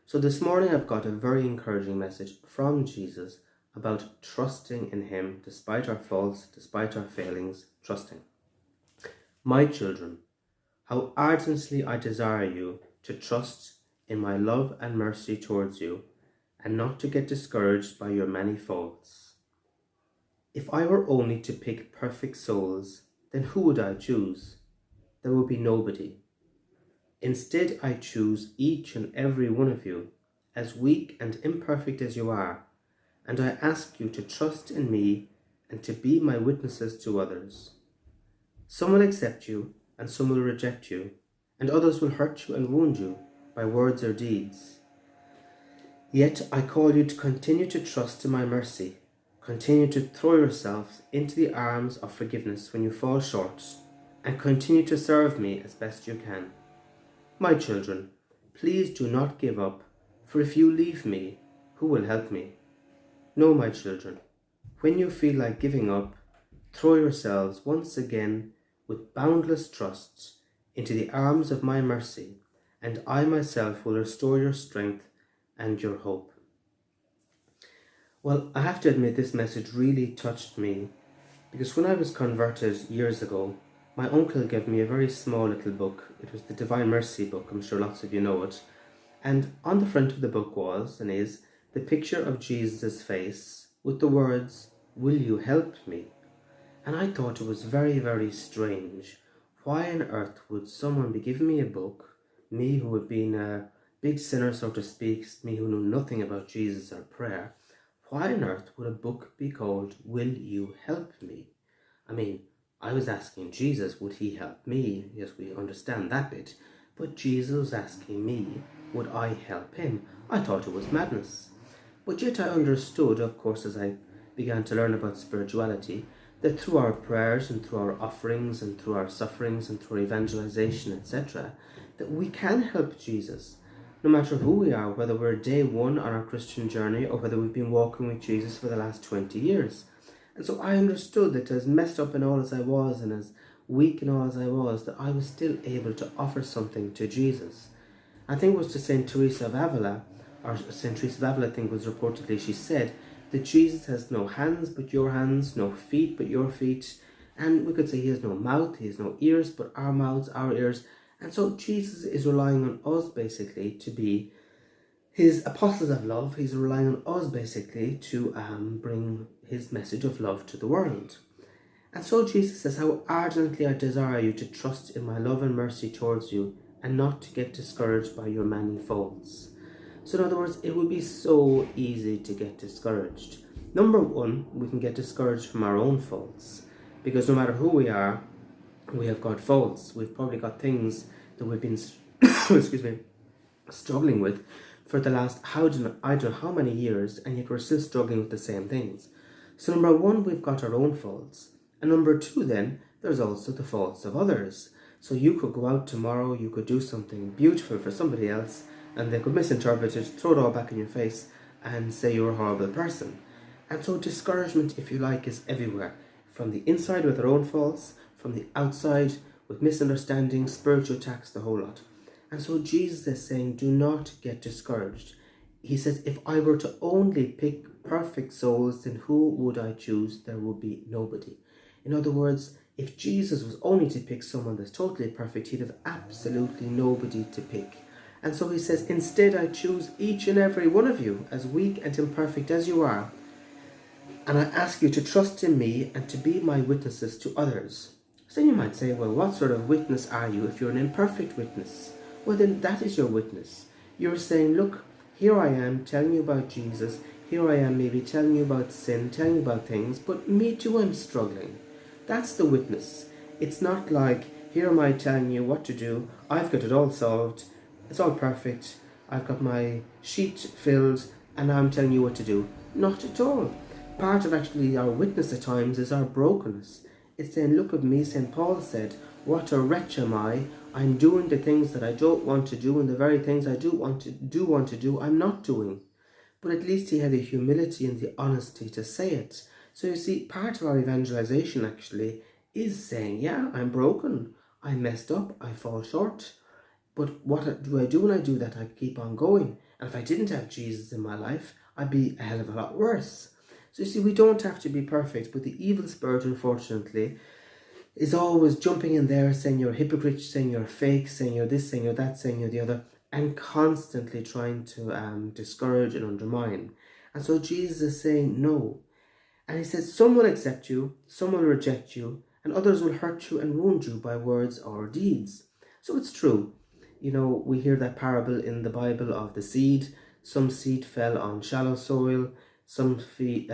So this morning I've got a very encouraging message from Jesus about trusting in him despite our faults, despite our failings, trusting. My children, how ardently I desire you to trust in my love and mercy towards you, and not to get discouraged by your many faults. If I were only to pick perfect souls, then who would I choose? There would be nobody. Instead, I choose each and every one of you, as weak and imperfect as you are, and I ask you to trust in me and to be my witnesses to others. Some will accept you, and some will reject you, and others will hurt you and wound you by words or deeds. Yet I call you to continue to trust in my mercy. Continue to throw yourselves into the arms of forgiveness when you fall short, and continue to serve me as best you can. My children, please do not give up, for if you leave me, who will help me? No, my children, when you feel like giving up, throw yourselves once again with boundless trust into the arms of my mercy, and I myself will restore your strength and your hope. Well, I have to admit this message really touched me, because when I was converted years ago, my uncle gave me a very small little book. It was the Divine Mercy book. I'm sure lots of you know it. And on the front of the book was and is the picture of Jesus' face with the words, "Will you help me?" And I thought it was very, very strange. Why on earth would someone be giving me a book, me who had been a big sinner, so to speak, me who knew nothing about Jesus or prayer, why on earth would a book be called, "Will you help me?" I mean, I was asking Jesus, would he help me? Yes, we understand that bit. But Jesus was asking me, would I help him? I thought it was madness. But yet I understood, of course, as I began to learn about spirituality, that through our prayers and through our offerings and through our sufferings and through evangelization, etc., that we can help Jesus. No matter who we are, whether we're day one on our Christian journey or whether we've been walking with Jesus for the last 20 years. And so I understood that as messed up in all as I was and as weak in all as I was, that I was still able to offer something to Jesus. I think it was to St. Teresa of Avila, or St. Teresa of Avila, I think was reportedly, she said that Jesus has no hands but your hands, no feet but your feet, and we could say he has no mouth, he has no ears but our mouths, our ears. And so Jesus is relying on us basically to be his apostles of love. He's relying on us basically to bring his message of love to the world. And so Jesus says, how ardently I desire you to trust in my love and mercy towards you and not to get discouraged by your many faults. So in other words, it would be so easy to get discouraged. Number one, we can get discouraged from our own faults, because no matter who we are, we have got faults. We've probably got things that we've been excuse me, struggling with for the last I don't know how many years, and yet we're still struggling with the same things. So number one, we've got our own faults. And number two, then, there's also the faults of others. So you could go out tomorrow, you could do something beautiful for somebody else, and they could misinterpret it, throw it all back in your face, and say you're a horrible person. And so discouragement, if you like, is everywhere. From the inside with our own faults, from the outside with misunderstandings, spiritual attacks, the whole lot. And so Jesus is saying, do not get discouraged. He says, if I were to only pick perfect souls, then who would I choose? There would be nobody. In other words, if Jesus was only to pick someone that's totally perfect, he'd have absolutely nobody to pick. And so he says, instead I choose each and every one of you, as weak and imperfect as you are, and I ask you to trust in me and to be my witnesses to others. So then you might say, well, what sort of witness are you if you're an imperfect witness? Well, then that is your witness. You're saying, look, here I am telling you about Jesus. Here I am maybe telling you about sin, telling you about things, but me too, I'm struggling. That's the witness. It's not like, here am I telling you what to do. I've got it all solved. It's all perfect. I've got my sheet filled and now I'm telling you what to do. Not at all. Part of actually our witness at times is our brokenness. It's saying, look at me, St. Paul said, what a wretch am I. I'm doing the things that I don't want to do, and the very things I do want to do, I'm not doing. But at least he had the humility and the honesty to say it. So you see, part of our evangelization actually is saying, yeah, I'm broken, I messed up, I fall short. But what do I do when I do that? I keep on going. And if I didn't have Jesus in my life, I'd be a hell of a lot worse. So you see, we don't have to be perfect, but the evil spirit, unfortunately, is always jumping in there saying you're a hypocrite, saying you're fake, saying you're this, saying you're that, saying you're the other, and constantly trying to discourage and undermine. And so Jesus is saying no. And he says, some will accept you, some will reject you, and others will hurt you and wound you by words or deeds. So it's true. You know, we hear that parable in the Bible of the seed. Some seed fell on shallow soil, some seed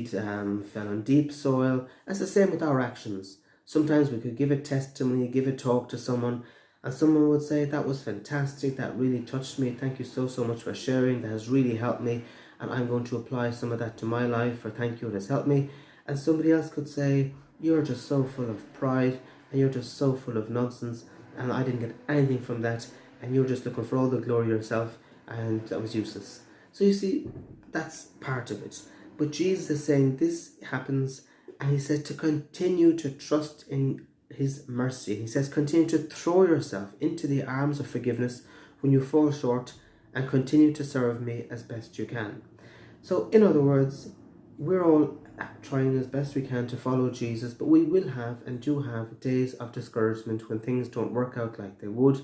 fell on deep soil. It's the same with our actions. Sometimes we could give a testimony, give a talk to someone, and someone would say, that was fantastic, that really touched me, thank you so much for sharing, that has really helped me, and I'm going to apply some of that to my life, or thank you, it has helped me. And somebody else could say, you're just so full of pride, and you're just so full of nonsense, and I didn't get anything from that, and you're just looking for all the glory yourself, and that was useless. So you see, that's part of it. But Jesus is saying this happens, and he said to continue to trust in his mercy. He says continue to throw yourself into the arms of forgiveness when you fall short, and continue to serve me as best you can. So in other words, we're all trying as best we can to follow Jesus, but we will have and do have days of discouragement when things don't work out like they would.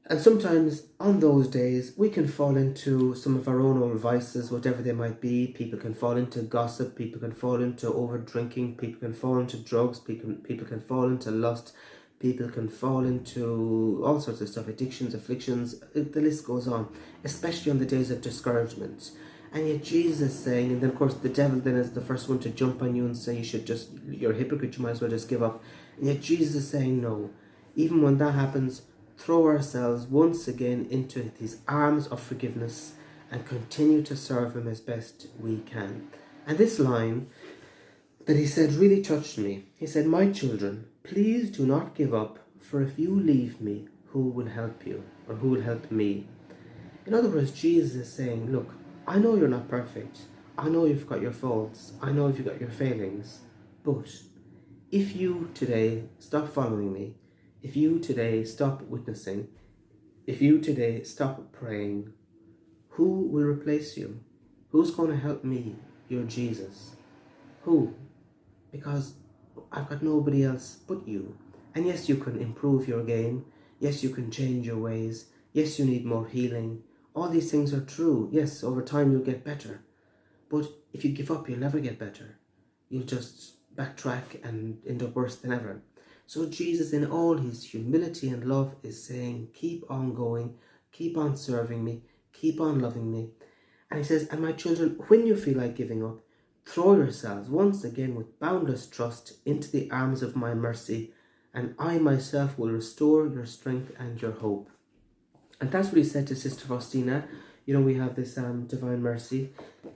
And sometimes on those days, we can fall into some of our own old vices, whatever they might be. People can fall into gossip, people can fall into over drinking, people can fall into drugs, people can fall into lust, people can fall into all sorts of stuff, addictions, afflictions, the list goes on, especially on the days of discouragement. And yet Jesus is saying, and then of course the devil then is the first one to jump on you and say you're a hypocrite, you might as well just give up. And yet Jesus is saying no. Even when that happens, throw ourselves once again into his arms of forgiveness and continue to serve him as best we can. And this line that he said really touched me. He said, my children, please do not give up, for if you leave me, who will help you, or who will help me? In other words, Jesus is saying, look, I know you're not perfect. I know you've got your faults. I know you've got your failings. But if you today stop following me, if you today stop witnessing, if you today stop praying, who will replace you? Who's going to help me, your Jesus? Who? Because I've got nobody else but you. And yes, you can improve your game. Yes, you can change your ways. Yes, you need more healing. All these things are true. Yes, over time you'll get better. But if you give up, you'll never get better. You'll just backtrack and end up worse than ever. So Jesus, in all his humility and love, is saying, keep on going, keep on serving me, keep on loving me. And he says, and my children, when you feel like giving up, throw yourselves once again with boundless trust into the arms of my mercy, and I myself will restore your strength and your hope. And that's what he said to Sister Faustina. You know, we have this Divine Mercy.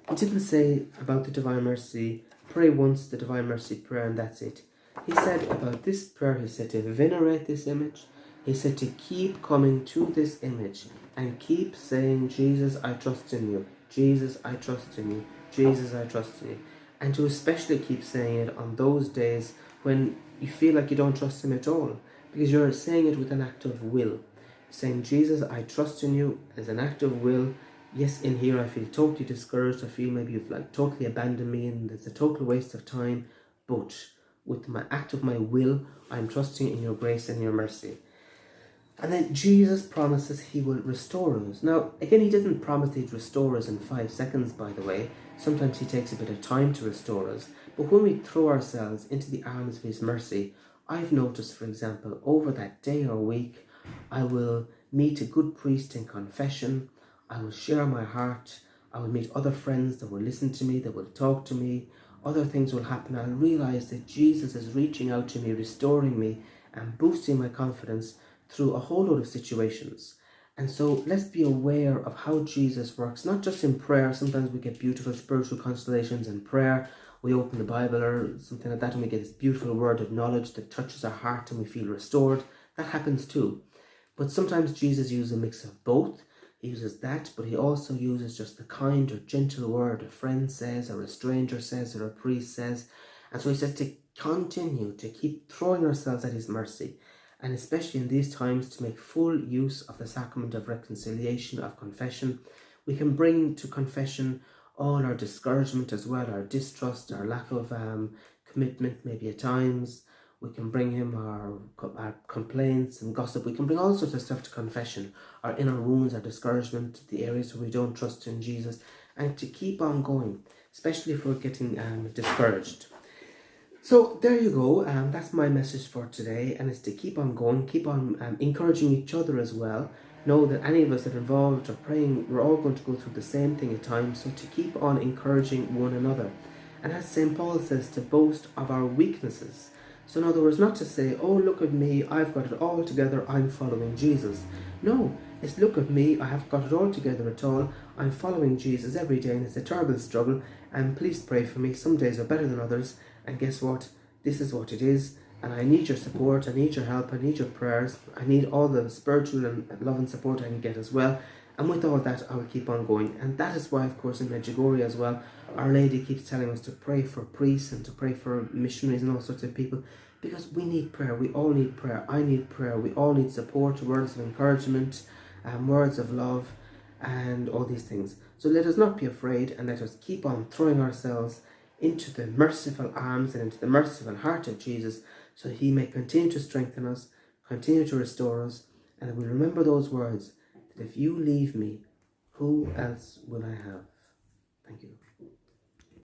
He didn't say about the Divine Mercy, pray once the Divine Mercy prayer and that's it. He said about this prayer, he said to venerate this image. He said to keep coming to this image and keep saying, Jesus, I trust in you. Jesus, I trust in you. Jesus, I trust in you. And to especially keep saying it on those days when you feel like you don't trust him at all, because you're saying it with an act of will. Saying, Jesus, I trust in you as an act of will. Yes, in here I feel totally discouraged. I feel maybe you've like totally abandoned me and it's a total waste of time. But with my act of my will, I'm trusting in your grace and your mercy. And then Jesus promises he will restore us. Now, again, he doesn't promise he'd restore us in 5 seconds, by the way. Sometimes he takes a bit of time to restore us. But when we throw ourselves into the arms of his mercy, I've noticed, for example, over that day or week, I will meet a good priest in confession. I will share my heart. I will meet other friends that will listen to me, that will talk to me. Other things will happen. I'll realize that Jesus is reaching out to me, restoring me, and boosting my confidence through a whole load of situations. And so let's be aware of how Jesus works, not just in prayer. Sometimes we get beautiful spiritual constellations in prayer. We open the Bible or something like that and we get this beautiful word of knowledge that touches our heart and we feel restored. That happens too. But sometimes Jesus uses a mix of both. He uses that, but he also uses just the kind or gentle word a friend says, or a stranger says, or a priest says. And so he says to continue to keep throwing ourselves at his mercy. and especially in these times to make full use of the sacrament of reconciliation, of confession. We can bring to confession all our discouragement as well, our distrust, our lack of commitment maybe at times. We can bring him our complaints and gossip. We can bring all sorts of stuff to confession, our inner wounds, our discouragement, the areas where we don't trust in Jesus, and to keep on going, especially if we're getting discouraged. So there you go, that's my message for today, and it's to keep on going, keep on encouraging each other as well. Know that any of us that are involved or praying, we're all going to go through the same thing at times, so to keep on encouraging one another. And as St. Paul says, to boast of our weaknesses. So in other words, not to say, oh, look at me, I've got it all together, I'm following Jesus. No, it's look at me, I haven't got it all together at all, I'm following Jesus every day, and it's a terrible struggle, and please pray for me. Some days are better than others, and guess what? This is what it is, and I need your support, I need your help, I need your prayers, I need all the spiritual and love and support I can get as well. And with all that, I will keep on going. And that is why, of course, in Medjugorje as well, Our Lady keeps telling us to pray for priests and to pray for missionaries and all sorts of people, because we need prayer. We all need prayer. I need prayer. We all need support, words of encouragement, words of love, and all these things. So let us not be afraid, and let us keep on throwing ourselves into the merciful arms and into the merciful heart of Jesus, so he may continue to strengthen us, continue to restore us, and that we remember those words, that if you leave me, who else will I have? Thank you.